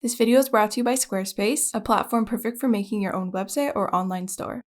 This video is brought to you by Squarespace, a platform perfect for making your own website or online store.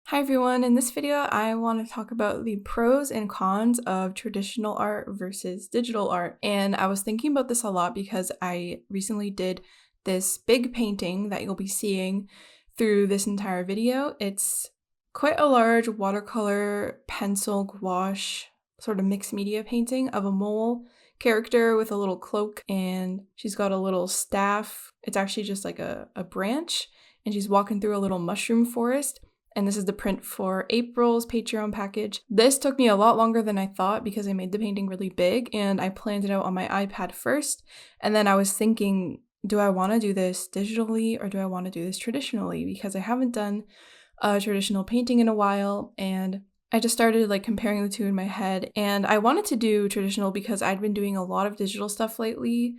Hi everyone, in this video I want to talk about the pros and cons of traditional art versus digital art. And I was thinking about this a lot because I recently did this big painting that you'll be seeing through this entire video. It's quite a large watercolor, pencil, gouache, sort of mixed media painting of a mole character with a little cloak, and she's got a little staff. It's actually just like a branch, and she's walking through a little mushroom forest. And this is the print for April's Patreon package. This took me a lot longer than I thought because I made the painting really big and I planned it out on my iPad first. And then I was thinking, do I want to do this digitally or do I want to do this traditionally? Because I haven't done a traditional painting in a while, and I just started like comparing the two in my head. And I wanted to do traditional because I'd been doing a lot of digital stuff lately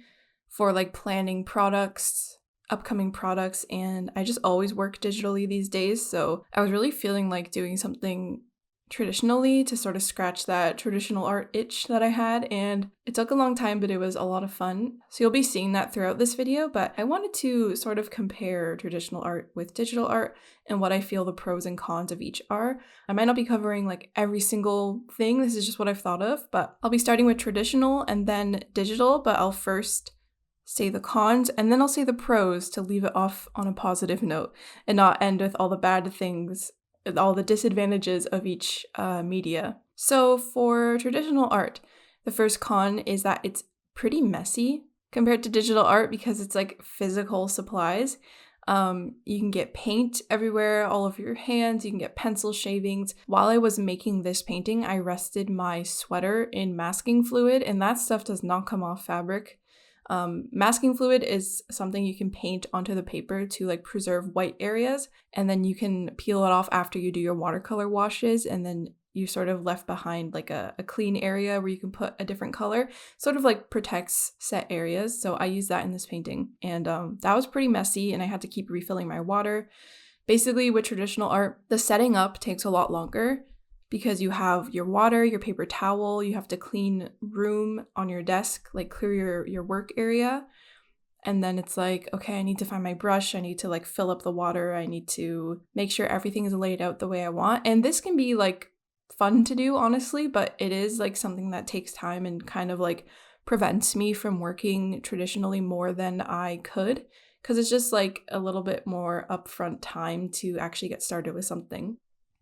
for like planning products, upcoming products, and I just always work digitally these days, so I was really feeling like doing something traditionally to sort of scratch that traditional art itch that I had, and it took a long time, but it was a lot of fun. So you'll be seeing that throughout this video, but I wanted to sort of compare traditional art with digital art and what I feel the pros and cons of each are. I might not be covering like every single thing, this is just what I've thought of, but I'll be starting with traditional and then digital, but I'll first say the cons and then I'll say the pros to leave it off on a positive note and not end with all the bad things, all the disadvantages of each media. So for traditional art, the first con is that it's pretty messy compared to digital art because it's like physical supplies. You can get paint everywhere, all over your hands, you can get pencil shavings. While I was making this painting, I rested my sweater in masking fluid, and that stuff does not come off fabric. Masking fluid is something you can paint onto the paper to like preserve white areas, and then you can peel it off after you do your watercolor washes, and then you sort of left behind like a clean area where you can put a different color, sort of like protects set areas. So I used that in this painting, and that was pretty messy and I had to keep refilling my water. Basically with traditional art, the setting up takes a lot longer because you have your water, your paper towel, you have to clean room on your desk, like clear your work area. And then it's like, okay, I need to find my brush, I need to like fill up the water, I need to make sure everything is laid out the way I want. And this can be like fun to do, honestly, but it is like something that takes time and kind of like prevents me from working traditionally more than I could, because it's just like a little bit more upfront time to actually get started with something.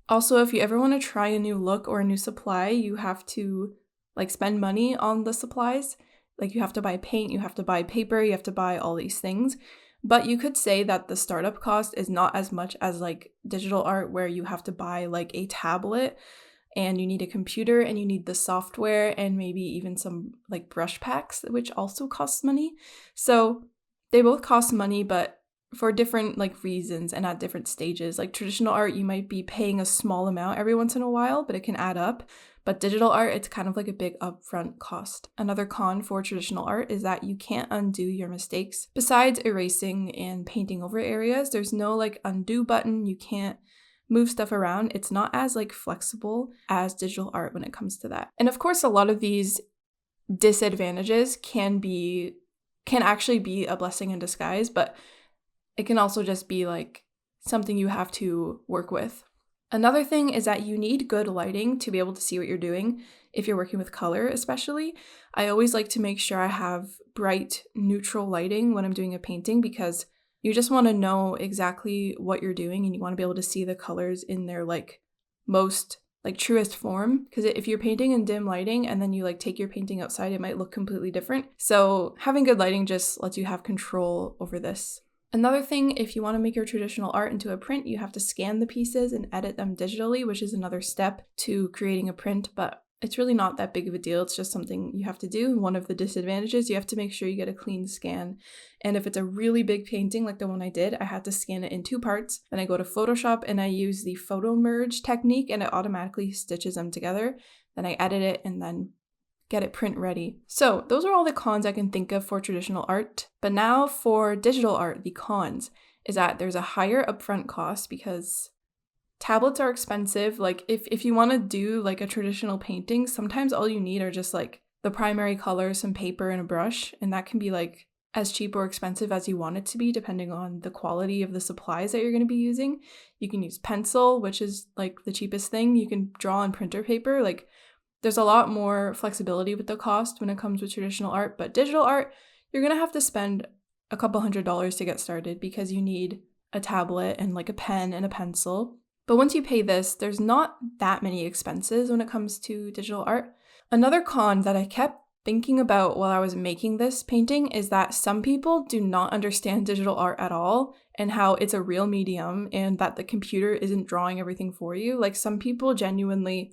Also, if you ever want to try a new look or a new supply, you have to like spend money on the supplies. Like you have to buy paint, you have to buy paper, you have to buy all these things. But you could say that the startup cost is not as much as like digital art, where you have to buy like a tablet and you need a computer and you need the software and maybe even some like brush packs, which also costs money. So they both cost money, but for different like reasons and at different stages. Like traditional art, you might be paying a small amount every once in a while, but it can add up. But digital art, it's kind of like a big upfront cost. Another con for traditional art is that you can't undo your mistakes. Besides erasing and painting over areas, there's no like undo button. You can't move stuff around. It's not as like flexible as digital art when it comes to that. And of course, a lot of these disadvantages can actually be a blessing in disguise, but it can also just be like something you have to work with. Another thing is that you need good lighting to be able to see what you're doing if you're working with color, especially. I always like to make sure I have bright, neutral lighting when I'm doing a painting, because you just want to know exactly what you're doing and you want to be able to see the colors in their like most like truest form, because if you're painting in dim lighting and then you like take your painting outside, it might look completely different. So having good lighting just lets you have control over this. Another thing, if you want to make your traditional art into a print, you have to scan the pieces and edit them digitally, which is another step to creating a print, but it's really not that big of a deal. It's just something you have to do. One of the disadvantages, you have to make sure you get a clean scan. And if it's a really big painting like the one I did, I had to scan it in 2 parts. Then I go to Photoshop and I use the photo merge technique and it automatically stitches them together. Then I edit it and then get it print ready. So those are all the cons I can think of for traditional art. But now for digital art, the cons is that there's a higher upfront cost because tablets are expensive. Like if you want to do like a traditional painting, sometimes all you need are just like the primary color, some paper, and a brush, and that can be like as cheap or expensive as you want it to be depending on the quality of the supplies that you're going to be using. You can use pencil, which is like the cheapest thing. You can draw on printer paper. Like there's a lot more flexibility with the cost when it comes with traditional art, but digital art, you're going to have to spend a couple $100s to get started because you need a tablet and like a pen and a pencil. But once you pay this, there's not that many expenses when it comes to digital art. Another con that I kept thinking about while I was making this painting is that some people do not understand digital art at all and how it's a real medium and that the computer isn't drawing everything for you. Like some people genuinely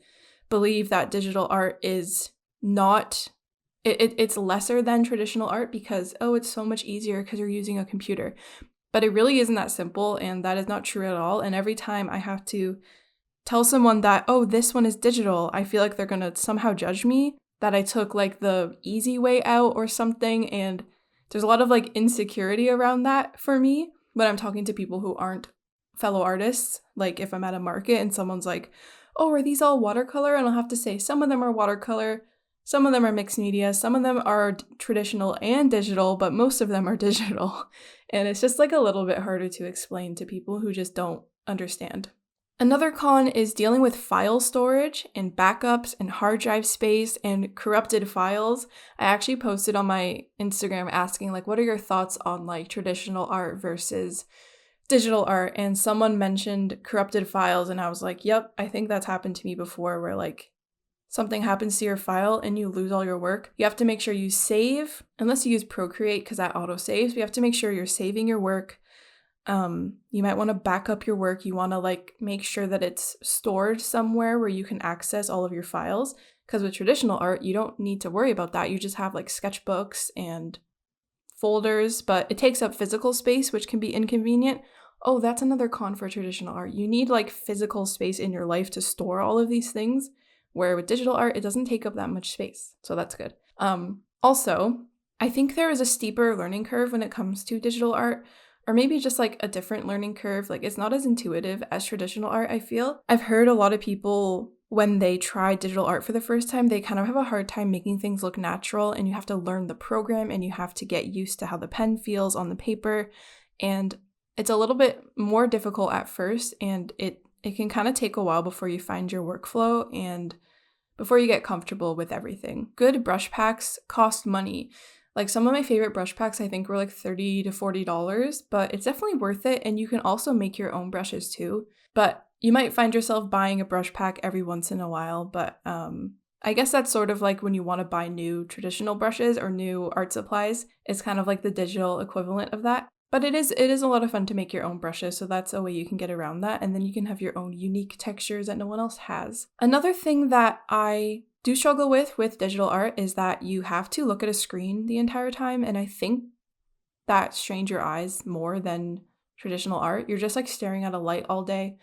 believe that digital art is not, it's lesser than traditional art because, oh, it's so much easier because you're using a computer. But it really isn't that simple, and that is not true at all. And every time I have to tell someone that, oh, this one is digital, I feel like they're gonna somehow judge me that I took like the easy way out or something. And there's a lot of like insecurity around that for me when I'm talking to people who aren't fellow artists. Like if I'm at a market and someone's like, oh, are these all watercolor? And I'll have to say some of them are watercolor, some of them are mixed media, some of them are traditional and digital, but most of them are digital. And it's just like a little bit harder to explain to people who just don't understand. Another con is dealing with file storage and backups and hard drive space and corrupted files. I actually posted on my Instagram asking like, what are your thoughts on like traditional art versus digital art? And someone mentioned corrupted files and I was like, yep, I think that's happened to me before where like something happens to your file and you lose all your work. You have to make sure you save, unless you use Procreate because that auto saves, you have to make sure you're saving your work. You might want to back up your work. You want to like make sure that it's stored somewhere where you can access all of your files. Because with traditional art, you don't need to worry about that. You just have like sketchbooks and folders, but it takes up physical space, which can be inconvenient. Oh, that's another con for traditional art. You need like physical space in your life to store all of these things, where with digital art, it doesn't take up that much space. So that's good. Also, I think there is a steeper learning curve when it comes to digital art. Or maybe just like a different learning curve. Like it's not as intuitive as traditional art, I feel. I've heard a lot of people when they try digital art for the first time, they kind of have a hard time making things look natural and you have to learn the program and you have to get used to how the pen feels on the paper. And it's a little bit more difficult at first and it can kind of take a while before you find your workflow and before you get comfortable with everything. Good brush packs cost money. Like some of my favorite brush packs I think were like $30 to $40, but it's definitely worth it. And you can also make your own brushes too. But you might find yourself buying a brush pack every once in a while. But I guess that's sort of like when you want to buy new traditional brushes or new art supplies. It's kind of like the digital equivalent of that. But it is a lot of fun to make your own brushes, so that's a way you can get around that. And then you can have your own unique textures that no one else has. Another thing that I do struggle with digital art is that you have to look at a screen the entire time, and I think that strains your eyes more than traditional art. You're just like staring at a light all day,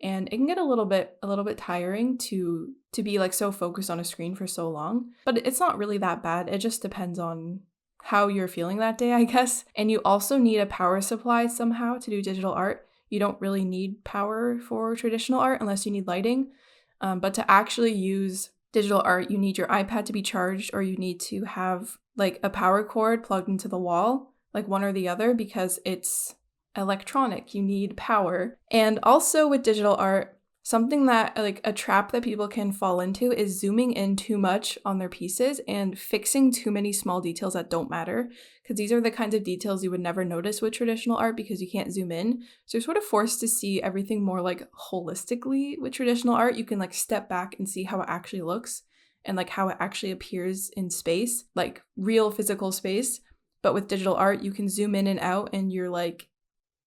and it can get a little bit tiring to be like so focused on a screen for so long. But it's not really that bad. It just depends on how you're feeling that day, I guess. And you also need a power supply somehow to do digital art. You don't really need power for traditional art unless you need lighting. But to actually use digital art, you need your iPad to be charged or you need to have like a power cord plugged into the wall, like one or the other, because it's electronic. You need power. And also with digital art, something that like a trap that people can fall into is zooming in too much on their pieces and fixing too many small details that don't matter, because these are the kinds of details you would never notice with traditional art because you can't zoom in. So you're sort of forced to see everything more like holistically with traditional art. You can like step back and see how it actually looks and like how it actually appears in space, like real physical space. But with digital art, you can zoom in and out and you're like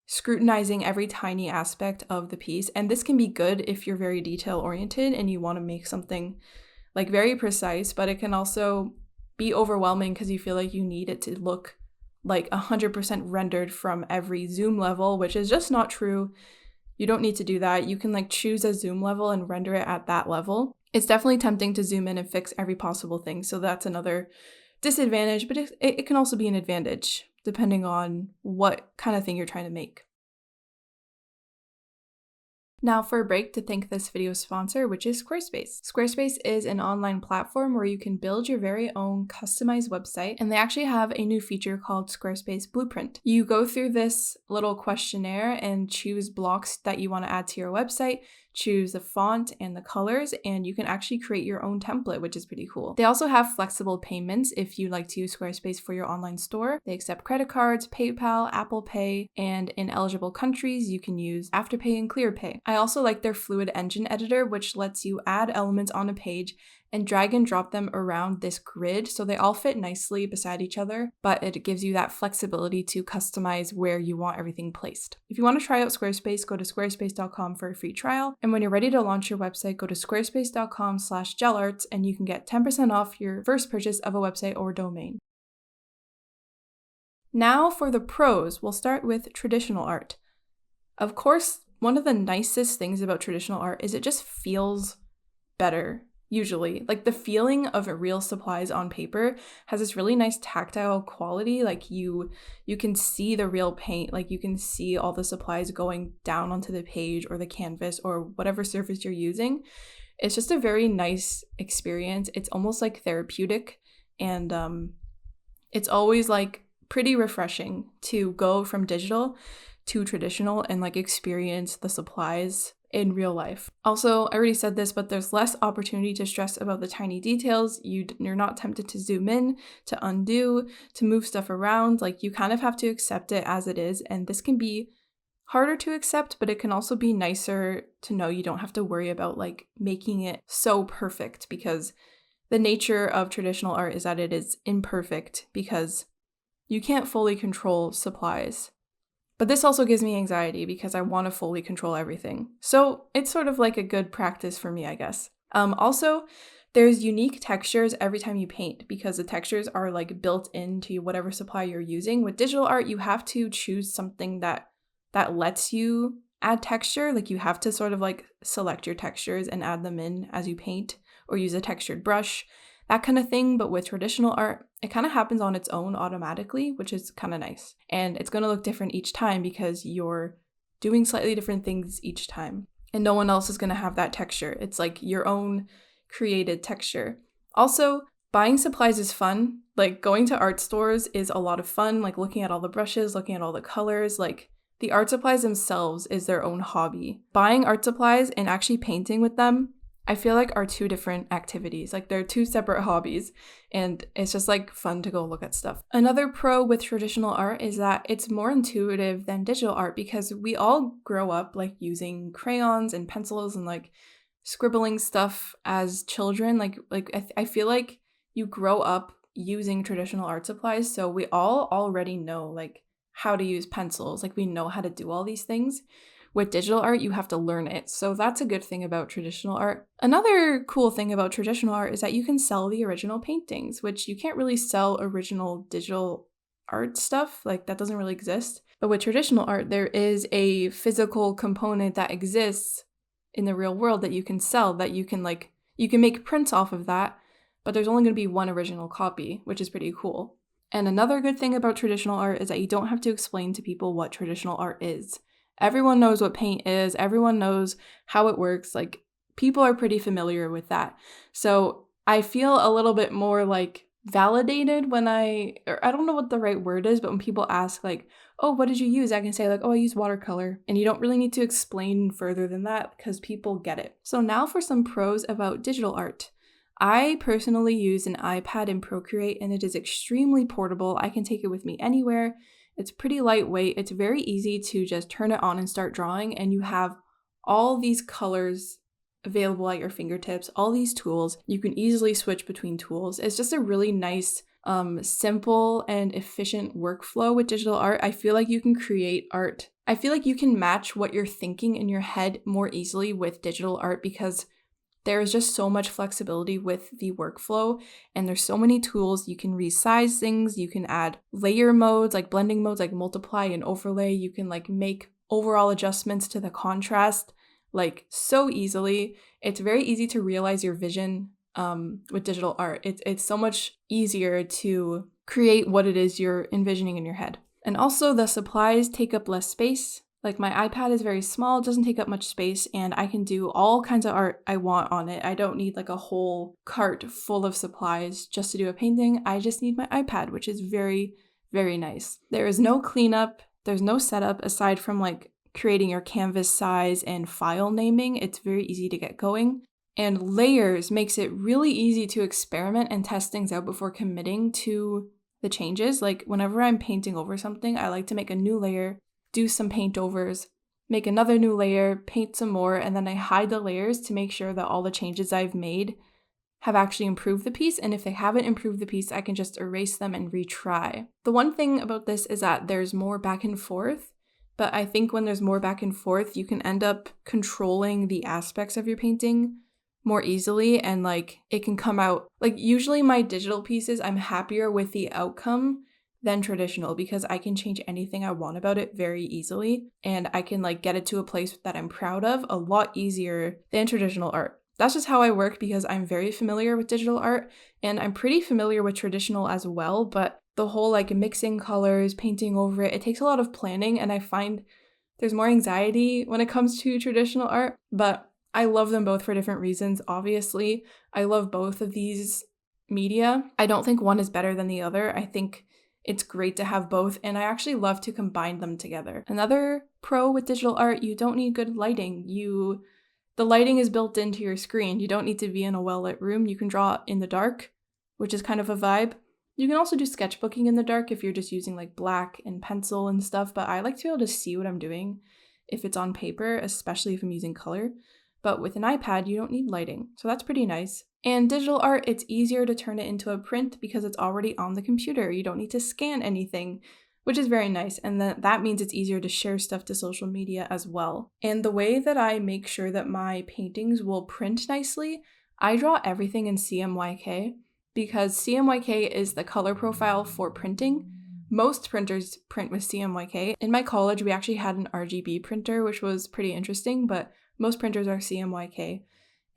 scrutinizing every tiny aspect of the piece. And this can be good if you're very detail oriented and you want to make something like very precise, but it can also be overwhelming because you feel like you need it to look like 100% rendered from every zoom level, which is just not true. You don't need to do that. You can like choose a zoom level and render it at that level. It's definitely tempting to zoom in and fix every possible thing. So that's another disadvantage, but it can also be an advantage depending on what kind of thing you're trying to make. Now for a break to thank this video's sponsor, which is Squarespace. Squarespace is an online platform where you can build your very own customized website, and they actually have a new feature called Squarespace Blueprint. You go through this little questionnaire and choose blocks that you want to add to your website, choose the font and the colors, and you can actually create your own template, which is pretty cool. They also have flexible payments if you'd like to use Squarespace for your online store. They accept credit cards, PayPal, Apple Pay, and in eligible countries, you can use Afterpay and ClearPay. I also like their Fluid Engine editor, which lets you add elements on a page and drag and drop them around this grid so they all fit nicely beside each other, but it gives you that flexibility to customize where you want everything placed. If you want to try out Squarespace, go to squarespace.com for a free trial, and when you're ready to launch your website, go to squarespace.com/JelArts and you can get 10% off your first purchase of a website or domain. Now for the pros, we'll start with traditional art. Of course, one of the nicest things about traditional art is it just feels better. Usually, like the feeling of real supplies on paper has this really nice tactile quality. Like you can see the real paint, like you can see all the supplies going down onto the page or the canvas or whatever surface you're using. It's just a very nice experience. It's almost like therapeutic, and it's always like pretty refreshing to go from digital to traditional and like experience the supplies in real life. Also, I already said this, but there's less opportunity to stress about the tiny details. You're not tempted to zoom in, to undo, to move stuff around. Like you kind of have to accept it as it is, and this can be harder to accept, but it can also be nicer to know you don't have to worry about like making it so perfect, because the nature of traditional art is that it is imperfect because you can't fully control supplies. But this also gives me anxiety because I want to fully control everything. So it's sort of like a good practice for me, I guess. Also, there's unique textures every time you paint because the textures are like built into whatever supply you're using. With digital art, you have to choose something that lets you add texture. Like you have to sort of like select your textures and add them in as you paint or use a textured brush, that kind of thing. But with traditional art, it kind of happens on its own automatically, which is kind of nice. And it's going to look different each time because you're doing slightly different things each time. And no one else is going to have that texture. It's like your own created texture. Also, buying supplies is fun. Like going to art stores is a lot of fun, like looking at all the brushes, looking at all the colors. Like the art supplies themselves is their own hobby. Buying art supplies and actually painting with them, I feel like are two different activities. Like they're two separate hobbies, and it's just like fun to go look at stuff. Another pro with traditional art is that it's more intuitive than digital art because we all grow up like using crayons and pencils and like scribbling stuff as children. I feel like you grow up using traditional art supplies, so we all already know like how to use pencils. Like we know how to do all these things. With digital art, you have to learn it. So that's a good thing about traditional art. Another cool thing about traditional art is that you can sell the original paintings, which you can't really sell original digital art stuff. Like that doesn't really exist. But with traditional art, there is a physical component that exists in the real world that you can sell, that you can make prints off of that, but there's only going to be one original copy, which is pretty cool. And another good thing about traditional art is that you don't have to explain to people what traditional art is. Everyone knows what paint is. Everyone knows how it works. Like people are pretty familiar with that. So I feel a little bit more like validated when I don't know what the right word is, but when people ask like, oh, what did you use? I can say like, oh, I used watercolor. And you don't really need to explain further than that because people get it. So now for some pros about digital art. I personally use an iPad in Procreate and it is extremely portable. I can take it with me anywhere. It's pretty lightweight. It's very easy to just turn it on and start drawing, and you have all these colors available at your fingertips, all these tools. You can easily switch between tools. It's just a really nice, simple and efficient workflow with digital art. I feel like you can create art. I feel like you can match what you're thinking in your head more easily with digital art because there is just so much flexibility with the workflow, and there's so many tools. You can resize things, you can add layer modes, like blending modes, like multiply and overlay. You can like make overall adjustments to the contrast, like so easily. It's very easy to realize your vision with digital art. It's so much easier to create what it is you're envisioning in your head. And also the supplies take up less space. Like my iPad is very small, it doesn't take up much space, and I can do all kinds of art I want on it. I don't need like a whole cart full of supplies just to do a painting. I just need my iPad, which is very, very nice. There is no cleanup, there's no setup aside from like creating your canvas size and file naming. It's very easy to get going. And layers makes it really easy to experiment and test things out before committing to the changes. Like whenever I'm painting over something, I like to make a new layer, do some paint overs, make another new layer, paint some more, and then I hide the layers to make sure that all the changes I've made have actually improved the piece, and if they haven't improved the piece, I can just erase them and retry. The one thing about this is that there's more back and forth, but I think when there's more back and forth, you can end up controlling the aspects of your painting more easily, and like it can come out, like usually my digital pieces, I'm happier with the outcome than traditional because I can change anything I want about it very easily, and I can like get it to a place that I'm proud of a lot easier than traditional art. That's just how I work because I'm very familiar with digital art and I'm pretty familiar with traditional as well, but the whole like mixing colors, painting over it, it takes a lot of planning, and I find there's more anxiety when it comes to traditional art, but I love them both for different reasons. Obviously, I love both of these media. I don't think one is better than the other. I think it's great to have both, and I actually love to combine them together. Another pro with digital art, you don't need good lighting. The lighting is built into your screen. You don't need to be in a well-lit room. You can draw in the dark, which is kind of a vibe. You can also do sketchbooking in the dark if you're just using like black and pencil and stuff, but I like to be able to see what I'm doing if it's on paper, especially if I'm using color. But with an iPad, you don't need lighting, so that's pretty nice. And digital art, it's easier to turn it into a print because it's already on the computer. You don't need to scan anything, which is very nice, and that means it's easier to share stuff to social media as well. And the way that I make sure that my paintings will print nicely, I draw everything in CMYK because CMYK is the color profile for printing. Most printers print with CMYK. In my college, we actually had an RGB printer, which was pretty interesting, but most printers are CMYK.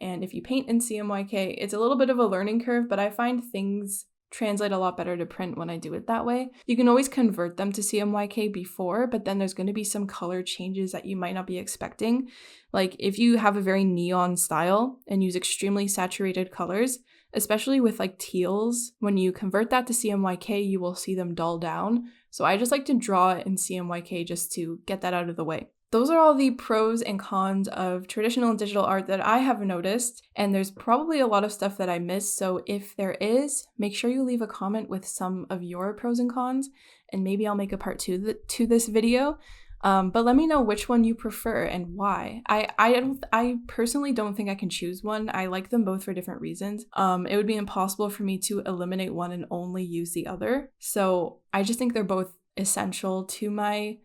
And if you paint in CMYK, it's a little bit of a learning curve, but I find things translate a lot better to print when I do it that way. You can always convert them to CMYK before, but then there's going to be some color changes that you might not be expecting. Like if you have a very neon style and use extremely saturated colors, especially with like teals, when you convert that to CMYK, you will see them dull down. So I just like to draw it in CMYK just to get that out of the way. Those are all the pros and cons of traditional and digital art that I have noticed, and there's probably a lot of stuff that I missed, so if there is, make sure you leave a comment with some of your pros and cons, and maybe I'll make a part 2 to this video. But let me know which one you prefer and why. I personally don't think I can choose one. I like them both for different reasons. It would be impossible for me to eliminate one and only use the other, so I just think they're both essential to my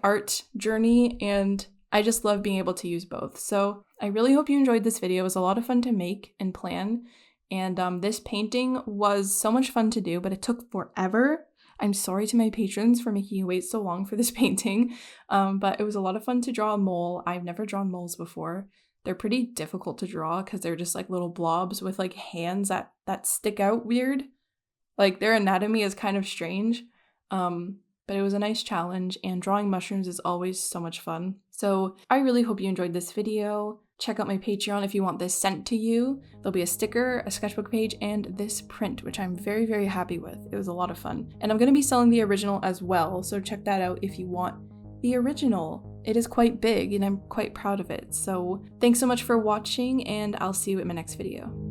art journey, and I just love being able to use both. So I really hope you enjoyed this video. It was a lot of fun to make and plan, and this painting was so much fun to do, but it took forever. I'm sorry to my patrons for making you wait so long for this painting, but it was a lot of fun to draw a mole. I've never drawn moles before. They're pretty difficult to draw because they're just like little blobs with like hands that stick out weird. Like their anatomy is kind of strange. But it was a nice challenge, and drawing mushrooms is always so much fun. So I really hope you enjoyed this video. Check out my Patreon if you want this sent to you. There'll be a sticker, a sketchbook page, and this print, which I'm very, very happy with. It was a lot of fun. And I'm going to be selling the original as well, so check that out if you want the original. It is quite big, and I'm quite proud of it. So thanks so much for watching, and I'll see you in my next video.